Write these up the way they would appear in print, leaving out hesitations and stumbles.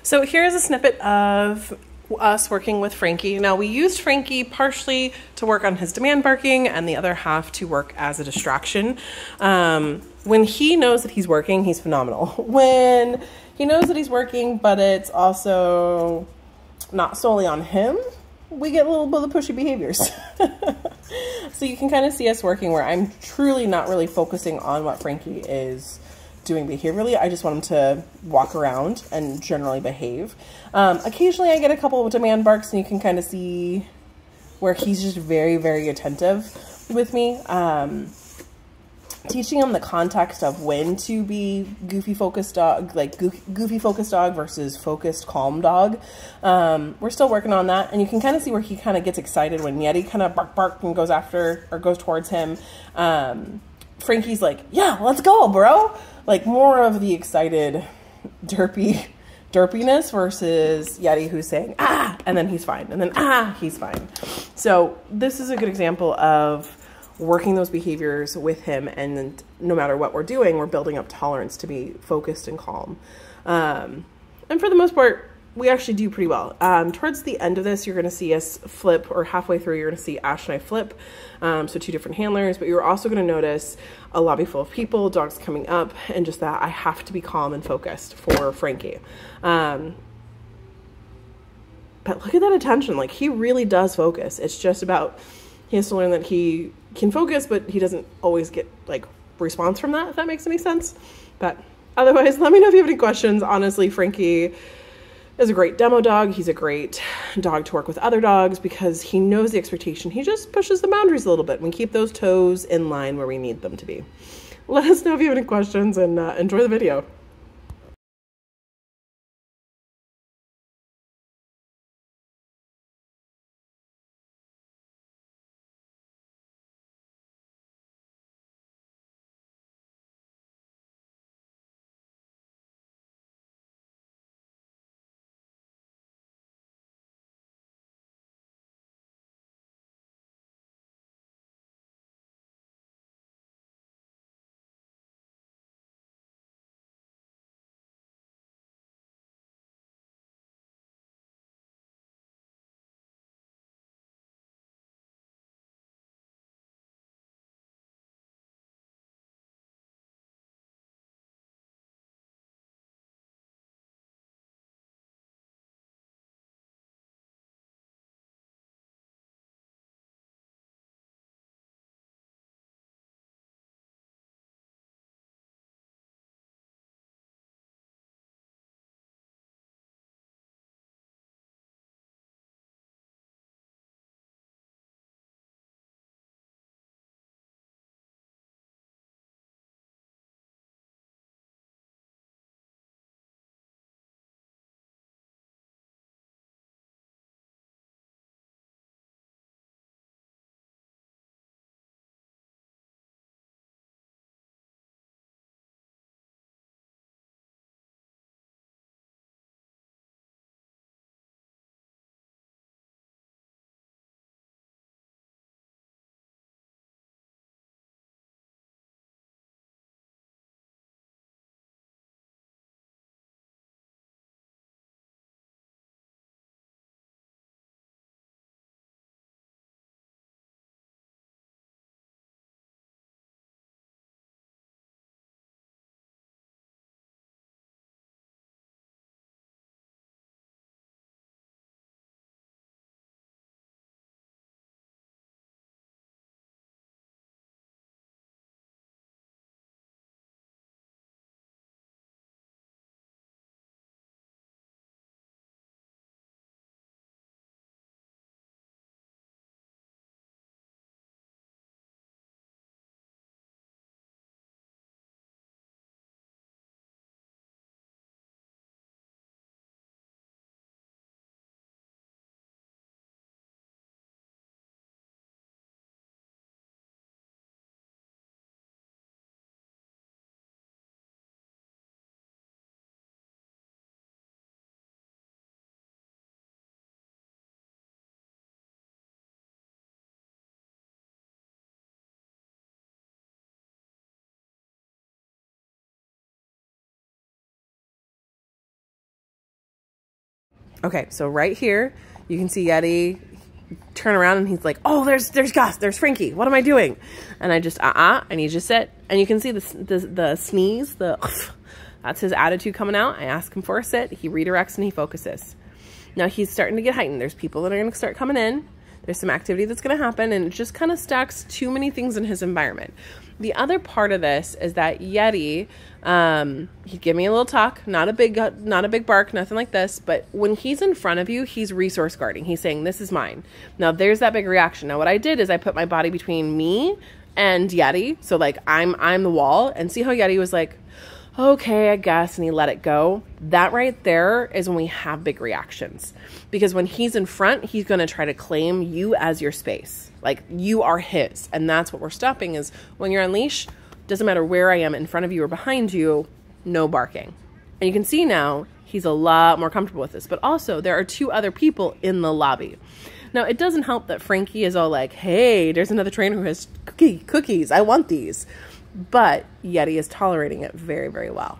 So here's a snippet of us working with Frankie. Now, we used Frankie partially to work on his demand barking and the other half to work as a distraction. When he knows that he's working, he's phenomenal. When he knows that he's working, but it's also not solely on him, we get a little bit of pushy behaviors. So you can kind of see us working where I'm truly not really focusing on what Frankie is doing behaviorally. I just want him to walk around and generally behave. Occasionally I get a couple of demand barks and you can kind of see where he's just very, very attentive with me. Teaching him the context of when to be goofy focused dog, like goofy focused dog versus focused calm dog. We're still working on that, and you can kind of see where he kind of gets excited when Yeti kind of bark and goes after or goes towards him. Frankie's like, yeah, let's go, bro. Like more of the excited derpiness versus Yeti who's saying, ah, and then he's fine. And then, ah, he's fine. So this is a good example of working those behaviors with him. And no matter what we're doing, we're building up tolerance to be focused and calm. And for the most part, we actually do pretty well. Towards the end of this, you're going to see us flip, or halfway through, you're going to see Ash and I flip. So two different handlers, but you're also going to notice a lobby full of people, dogs coming up, and just that I have to be calm and focused for Frankie. But look at that attention. Like, he really does focus. It's just about, he has to learn that he can focus, but he doesn't always get like response from that, if that makes any sense. But otherwise, let me know if you have any questions. Honestly, Frankie is a great demo dog. He's a great dog to work with other dogs because he knows the expectation. He just pushes the boundaries a little bit and we keep those toes in line where we need them to be. Let us know if you have any questions, and enjoy the video. Okay, so right here, you can see Yeti turn around and he's like, oh, there's Gus, there's Frankie. What am I doing? And I just, I need you to sit. And you can see the sneeze, that's his attitude coming out. I ask him for a sit. He redirects and he focuses. Now he's starting to get heightened. There's people that are going to start coming in. There's some activity that's going to happen, and it just kind of stacks too many things in his environment. The other part of this is that Yeti, he'd give me a little talk, not a big bark, nothing like this, but when he's in front of you, he's resource guarding. He's saying, this is mine. Now there's that big reaction. Now what I did is I put my body between me and Yeti. So like I'm the wall, and see how Yeti was like, okay, I guess, and he let it go. That right there is when we have big reactions. Because when he's in front, he's going to try to claim you as your space. Like, you are his. And that's what we're stopping is when you're on leash, doesn't matter where I am, in front of you or behind you, no barking. And you can see now, he's a lot more comfortable with this. But also, there are 2 other people in the lobby. Now, it doesn't help that Frankie is all like, hey, there's another trainer who has cookies. I want these. But Yeti is tolerating it very, very well.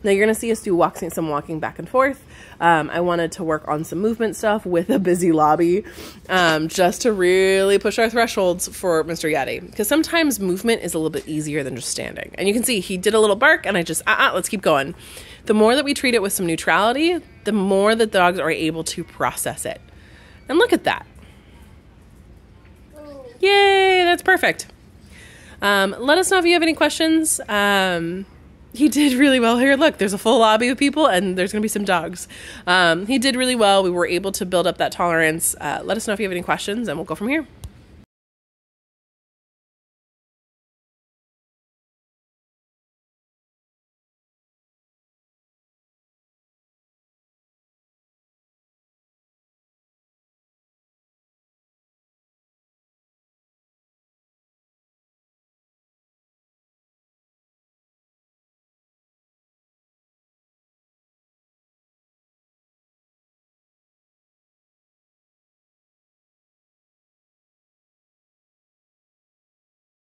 Now you're going to see us do some walking back and forth. I wanted to work on some movement stuff with a busy lobby, just to really push our thresholds for Mr. Yeti. Because sometimes movement is a little bit easier than just standing. And you can see he did a little bark and I just, let's keep going. The more that we treat it with some neutrality, the more the dogs are able to process it. And look at that. Yay, that's perfect. Let us know if you have any questions. He did really well here. Look, there's a full lobby of people and there's going to be some dogs. He did really well. We were able to build up that tolerance. Let us know if you have any questions and we'll go from here.